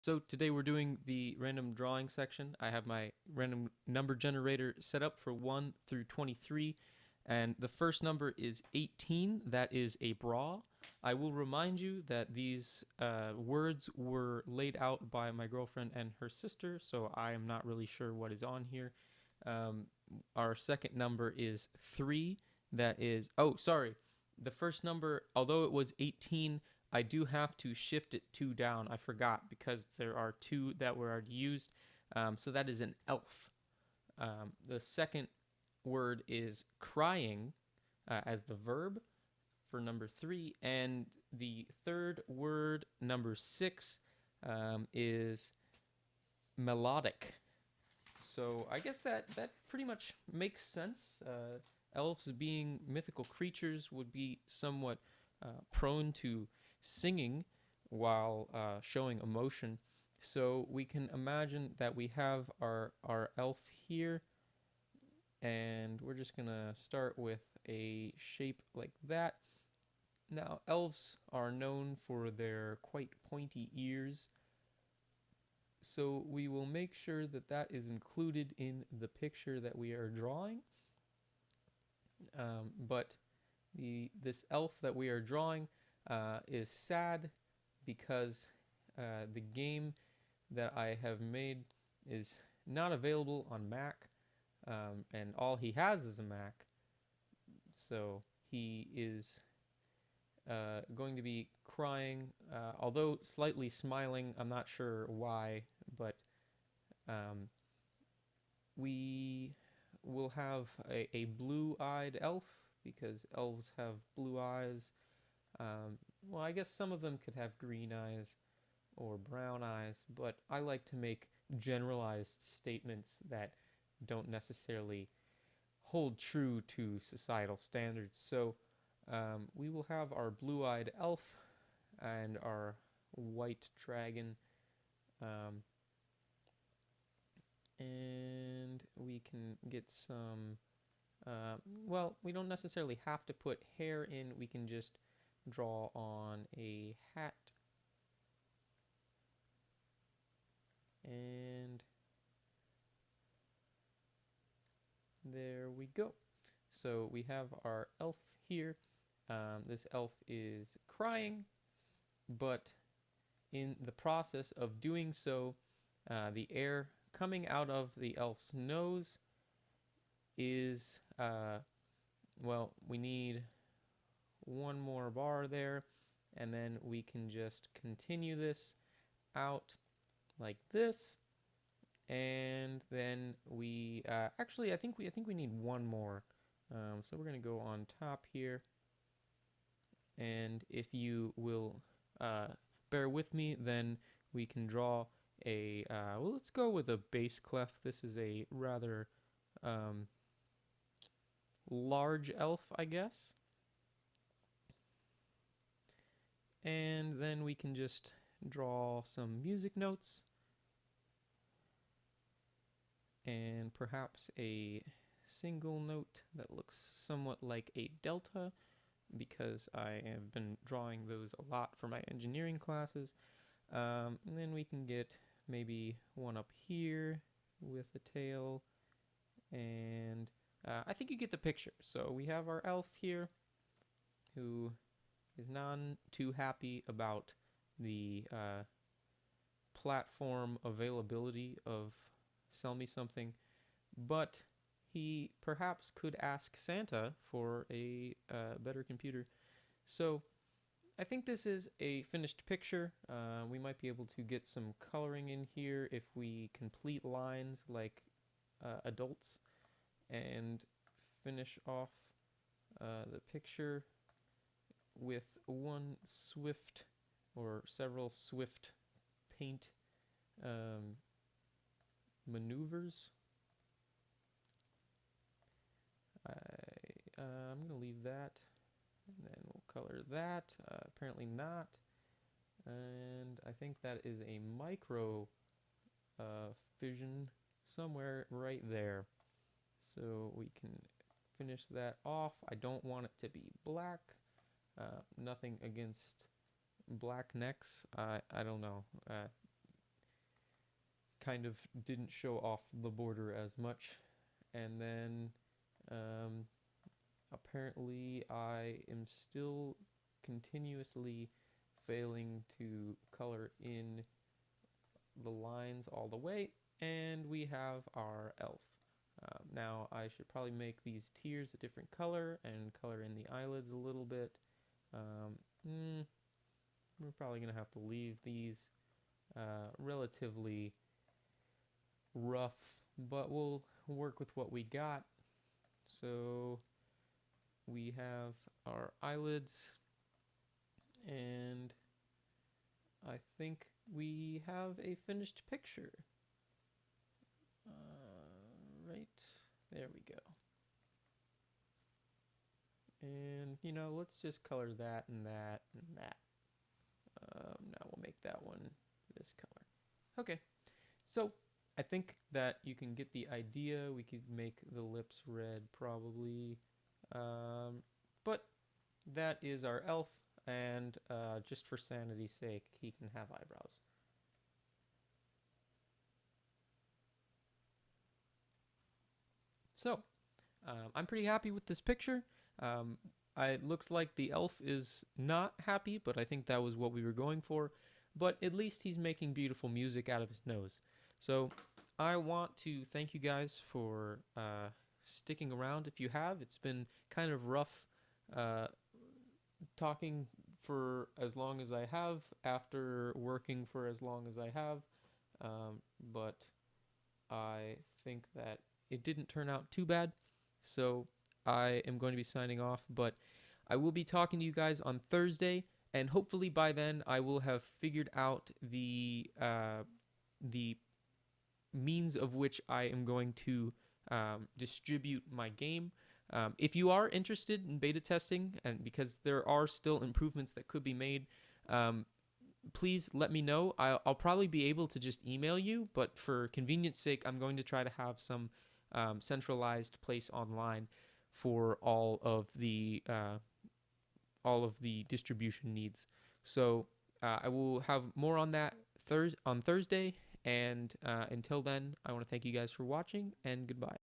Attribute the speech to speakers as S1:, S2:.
S1: So today we're doing the random drawing section. I have my random number generator set up for 1 through 23, and the first number is 18. That is a bra. I will remind you that these words were laid out by my girlfriend and her sister, so I am not really sure what is on here. Um, our second number is 3. That is, oh, sorry. The first number, although it was 18, I do have to shift it 2 down. I forgot because there are 2 that were already used. So that is an elf. The second word is crying as the verb for number 3. And the third word, number 6, is melodic. So I guess that pretty much makes sense. Elves being mythical creatures would be somewhat prone to singing while showing emotion. So we can imagine that we have our elf here, and we're just gonna start with a shape like that. Now, elves are known for their quite pointy ears, so we will make sure that that is included in the picture that we are drawing. But this elf that we are drawing is sad because the game that I have made is not available on Mac, and all he has is a Mac. So he is going to be crying, although slightly smiling. I'm not sure why, but um, we will have a blue-eyed elf because elves have blue eyes. Well, I guess some of them could have green eyes or brown eyes, but I like to make generalized statements that don't necessarily hold true to societal standards. So we will have our blue-eyed elf and our white dragon, um, and we can get some. Well, we don't necessarily have to put hair in. We can just draw on a hat, and there we go. So we have our elf here. This elf is crying, but in the process of doing so, the air coming out of the elf's nose is, well, we need one more bar there, and then we can just continue this out like this, and then we actually I think we need one more. So we're gonna go on top here, and if you will uh, bear with me, then we can draw a well, let's go with a bass clef. This is a rather um, large elf, I guess, and then we can just draw some music notes and perhaps a single note that looks somewhat like a delta, because I have been drawing those a lot for my engineering classes. And then we can get maybe one up here with a tail, and I think you get the picture. So we have our elf here who is none too happy about the platform availability of Sell Me Something, but he perhaps could ask Santa for a better computer. So I think this is a finished picture. We might be able to get some coloring in here if we complete lines like adults and finish off the picture with one swift or several swift paint um, maneuvers. I'm going to leave that, and then we'll color that. Apparently not. And I think that is a micro fission somewhere right there. So we can finish that off. I don't want it to be black. Nothing against black necks. I don't know. kind of didn't show off the border as much. And then um, apparently I am still continuously failing to color in the lines all the way, and we have our elf. Now I should probably make these tears a different color and color in the eyelids a little bit. Um, mm, we're probably going to have to leave these relatively rough, but we'll work with what we got. So we have our eyelids, and I think we have a finished picture. Right, there we go. And, you know, let's just color that and that and that. Now we'll make that one this color. Okay, so I think that you can get the idea. We could make the lips red probably. But that is our elf, and just for sanity's sake, he can have eyebrows. So, I'm pretty happy with this picture. It looks like the elf is not happy, but I think that was what we were going for. But at least he's making beautiful music out of his nose. So I want to thank you guys for sticking around. If you have, it's been kind of rough talking for as long as I have after working for as long as I have. But I think that it didn't turn out too bad. So I am going to be signing off, but I will be talking to you guys on Thursday, and hopefully by then I will have figured out the means of which I am going to distribute my game. If you are interested in beta testing, and because there are still improvements that could be made, please let me know. I'll probably be able to just email you, but for convenience sake, I'm going to try to have some centralized place online for all of the distribution needs. So I will have more on that on Thursday. And until then, I want to thank you guys for watching, and goodbye.